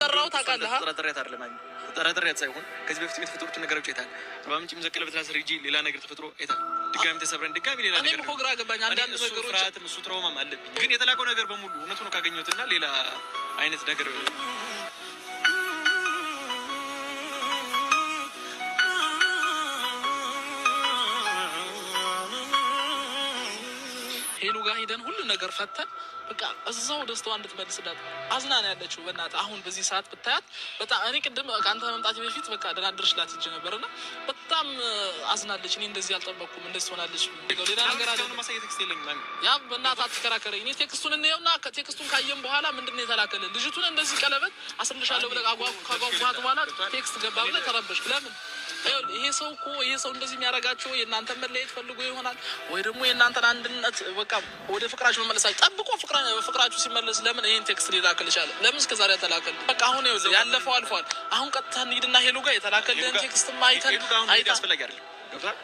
ሰራው ታውቃለህ? ተጠራጥሬያት አይደለም ማለት ተጠራጥሬያት ሳይሆን ከዚህ በፊት የተፈጠሩት ነገሮች አይታል። በአምጪ መዘከለበት ላስር ሂጂ ሌላ ነገር ተፈጥሮ አይታል። ድጋሚ ተሰብረን ድጋሚ ሌላ ነገር እኔም ግራ ገባኝ። አንዳንድ ነገሮች ፍርሃትም እሱ ትራውማም አለብኝ። ግን የተላከው ነገር በሙሉ እውነቱ ነው ካገኘሁትና ሌላ አይነት ነገር ሄሉ ጋር ሄደን ሁሉ ነገር ፈተን በቃ እዛው ደስታዋ እንድትመልስላት አዝናና ያለችው በእናትህ አሁን በዚህ ሰዓት ብታያት በጣም እኔ ቅድም ከአንተ መምጣት በፊት በቃ ደናድርሽላት ሂጅ ነበርና በጣም አዝናለች። እኔ እንደዚህ አልጠበቅኩም እንደዚህ ሆናለች። ሌላ ነገር አለ ማሳየት ቴክስት የለኝም። ያ በእናትህ አትከራከረኝ። እኔ ቴክስቱን እንየውና ቴክስቱን ካየን በኋላ ምንድነው የተላከልን? ልጅቱን እንደዚህ ቀለበት አስርልሻለሁ ብለህ ካጓጓት በኋላ ቴክስት ገባ ብለህ ተረበሽ። ለምን? ይሄ ሰው እንደዚህ የሚያደርጋቸው የእናንተ መለየት ፈልጎ ይሆናል ወይ ደግሞ የእናንተን አንድነት በቃ ወደ ፍቅራችሁ መመለሳችሁ ጠብቆ ፍቅራችሁ ሲመለስ ለምን ይሄን ቴክስት ሊላክልሽ አለ? ለምን እስከዛሬ ተላከል? በቃ አሁን ያለፈው አልፏል። አሁን ቀጥታ እንሂድና ሄሉ ጋር የተላከልን ቴክስት ማይተን አስፈላጊ አይደለም።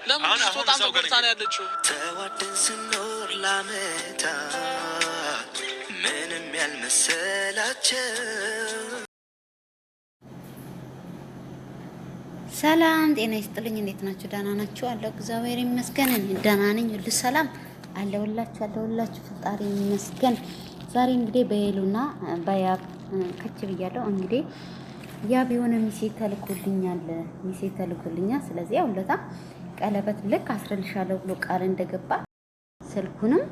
ለምን በጣም ተቆርጣ ነው ያለችው። ተዋደን ስኖር ላመታ ምንም ያልመሰላቸው። ሰላም ጤና ይስጥልኝ። እንዴት ናችሁ? ደህና ናችሁ? አለሁ እግዚአብሔር ይመስገን ደህና ነኝ። ሁሉ ሰላም አለሁላችሁ ፈጣሪ ይመስገን። ዛሬ እንግዲህ በሄሉና በያብ ከች ብያለሁ። እንግዲህ ያብ የሆነ ሚሴ ተልኮልኛል። ስለዚህ ያው ለታ ቀለበት ልክ አስረልሻለሁ ብሎ ቃል እንደገባ ስልኩንም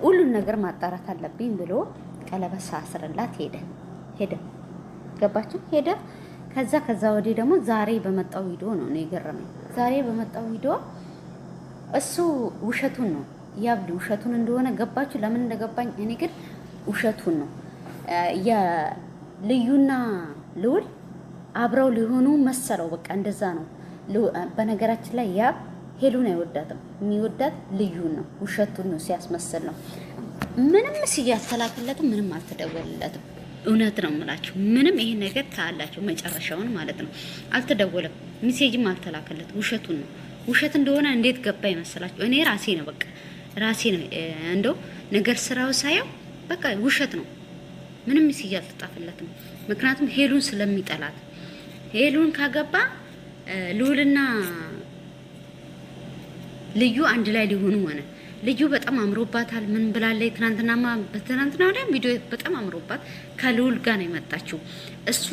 ሁሉን ነገር ማጣራት አለብኝ ብሎ ቀለበት ሳስረላት ሄደ። ገባችሁ? ሄደ። ከዛ ወዲህ ደግሞ ዛሬ በመጣው ቪዲዮ ነው የገረመኝ። ዛሬ በመጣው ቪዲዮ እሱ ውሸቱን ነው ያብዱ ውሸቱን እንደሆነ ገባችሁ? ለምን እንደገባኝ እኔ ግን ውሸቱን ነው። የልዩና ልውል አብረው ሊሆኑ መሰለው። በቃ እንደዛ ነው። በነገራችን ላይ ያብ ሄሉን አይወዳትም። የሚወዳት ልዩን ነው። ውሸቱን ነው ሲያስመስል ነው። ምንም ሲያስተላክለትም ምንም አልተደወለለትም። እውነት ነው የምላችሁ። ምንም ይሄን ነገር ታላችሁ መጨረሻውን ማለት ነው። አልተደወለም፣ ሜሴጅም አልተላከለት። ውሸቱን ነው። ውሸት እንደሆነ እንዴት ገባ ይመስላችሁ? እኔ ራሴ ነው እንደው ነገር ስራው ሳየው በቃ ውሸት ነው። ምንም ሜሴጅ አልተጣፈለትም። ምክንያቱም ሄሉን ስለሚጠላት ሄሉን ካገባ ልዑልና ልዩ አንድ ላይ ሊሆኑ ሆነ። ልዩ በጣም አምሮባታል። ምን ብላለች? በትናንትና ወዲያ ቪዲዮ በጣም አምሮባት ከልዑል ጋር ነው የመጣችው። እሱ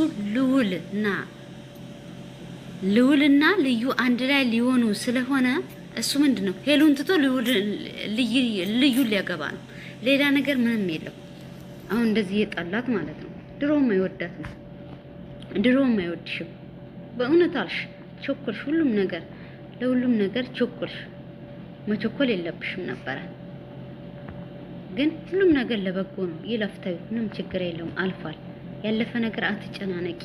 ልዑልና ልዩ አንድ ላይ ሊሆኑ ስለሆነ እሱ ምንድነው ሄሉን ትቶ ልዩ ሊያገባ ነው። ሌላ ነገር ምንም የለው። አሁን እንደዚህ የጣላት ማለት ነው። ድሮም አይወዳትም፣ ድሮም አይወድሽም። በእውነት አልሽ፣ ቸኮልሽ። ለሁሉም ነገር ቸኮልሽ። መቸኮል የለብሽም ነበረ። ግን ሁሉም ነገር ለበጎ ነው። ይለፍታዩ ምንም ችግር የለውም። አልፏል። ያለፈ ነገር አትጨናነቂ።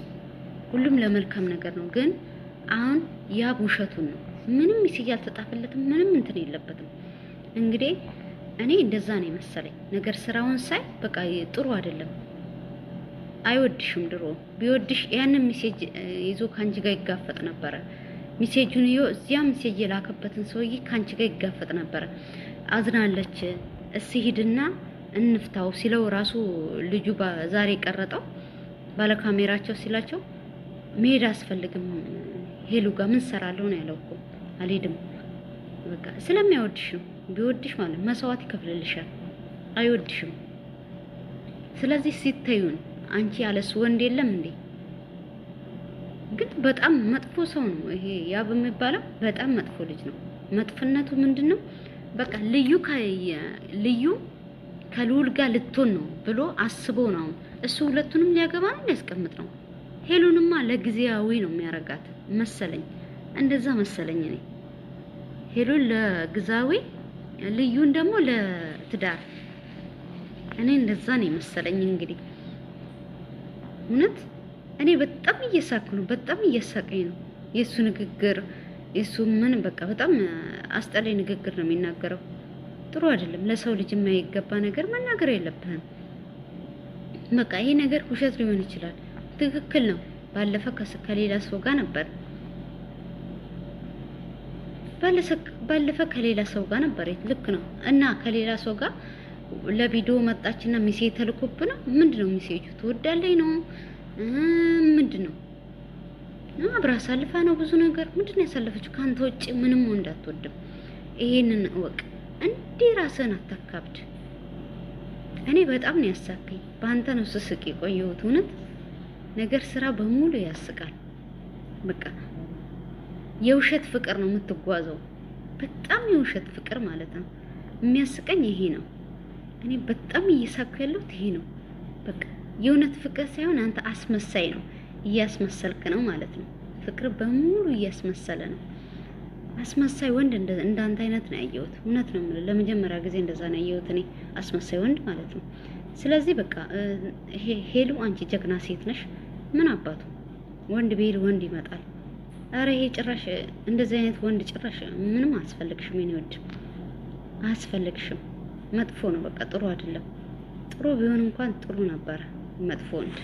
ሁሉም ለመልካም ነገር ነው። ግን አሁን ያብ ውሸቱን ነው። ምንም ይስያ አልተጣፈለትም። ምንም እንትን የለበትም። እንግዲህ እኔ እንደዛ ነው የመሰለኝ ነገር ስራውን ሳይ በቃ ጥሩ አይደለም። አይወድሽም። ድሮ ቢወድሽ ያንን ሜሴጅ ይዞ ካንቺ ጋር ይጋፈጥ ነበረ። ሜሴጁን እዚያ ሜሴጅ የላከበትን ሰውዬ ካንቺ ጋር ይጋፈጥ ነበረ። አዝናለች። እስሂድና እንፍታው ሲለው ራሱ ልጁ ዛሬ ቀረጠው ባለ ካሜራቸው ሲላቸው መሄድ አስፈልግም ሄሉ ጋር ምን ሰራለው ነው ያለው እኮ። አልሄድም በቃ ስለሚያወድሽ ነው። ቢወድሽ ማለት መስዋዕት ይከፍልልሻል። አይወድሽም። ስለዚህ ሲተዩን አንቺ ያለስ ወንድ የለም እንዴ? ግን በጣም መጥፎ ሰው ነው ይሄ ያብ የሚባለው። በጣም መጥፎ ልጅ ነው። መጥፍነቱ ምንድነው? በቃ ልዩ ከልዑል ጋር ልትሆን ነው ብሎ አስቦ ነው እሱ ሁለቱንም ሊያገባ ነው ሊያስቀምጥ ነው። ሄሉንማ ለጊዜያዊ ነው የሚያረጋት መሰለኝ። እንደዛ መሰለኝ እኔ ሄሉን ለጊዜያዊ ልዩን ደግሞ ለትዳር። እኔ እንደዛ ነው መሰለኝ። እንግዲህ እውነት እኔ በጣም እየሳኩ ነው። በጣም እየሳቀኝ ነው የሱ ንግግር። የሱ ምን በቃ በጣም አስጠላይ ንግግር ነው የሚናገረው። ጥሩ አይደለም። ለሰው ልጅ የማይገባ ነገር መናገር የለብህም። በቃ ይሄ ነገር ውሸት ሊሆን ይችላል። ትክክል ነው። ከሌላ ሰው ጋር ነበር። ባለፈ ከሌላ ሰው ጋር ነበር። ልክ ነው። እና ከሌላ ሰው ጋር ለቪዲዮ መጣችና ሚሴ ተልኮብ ነው። ምንድነው ሚሴጁ? ትወዳለኝ ነው ምንድነው? አብራ አሳልፋ ነው ብዙ ነገር። ምንድነው ያሳለፈችው? ካንተ ውጪ ምንም ወንድ አትወድም። ይሄንን እወቅ። እንዴ ራስህን አታካብድ። እኔ በጣም ነው ያሳከኝ። በአንተ ነው ስስቅ የቆየሁት። እውነት ነገር ስራ በሙሉ ያስቃል። በቃ የውሸት ፍቅር ነው የምትጓዘው። በጣም የውሸት ፍቅር ማለት ነው። የሚያስቀኝ ይሄ ነው። እኔ በጣም እየሳኩ ያለሁት ይሄ ነው። በቃ የእውነት ፍቅር ሳይሆን አንተ አስመሳይ ነው፣ እያስመሰልክ ነው ማለት ነው። ፍቅር በሙሉ እያስመሰለ ነው። አስመሳይ ወንድ እንዳንተ አይነት ነው ያየሁት። እውነት ነው የምልህ፣ ለመጀመሪያ ጊዜ እንደዛ ነው ያየሁት እኔ፣ አስመሳይ ወንድ ማለት ነው። ስለዚህ በቃ ሄሉ አንቺ ጀግና ሴት ነሽ። ምን አባቱ ወንድ ቢሄድ ወንድ ይመጣል። አረ ይሄ ጭራሽ እንደዚህ አይነት ወንድ ጭራሽ ምንም አያስፈልግሽም። የኔ ወድ አያስፈልግሽም። መጥፎ ነው በቃ፣ ጥሩ አይደለም። ጥሩ ቢሆን እንኳን ጥሩ ነበረ። መጥፎ ወንድ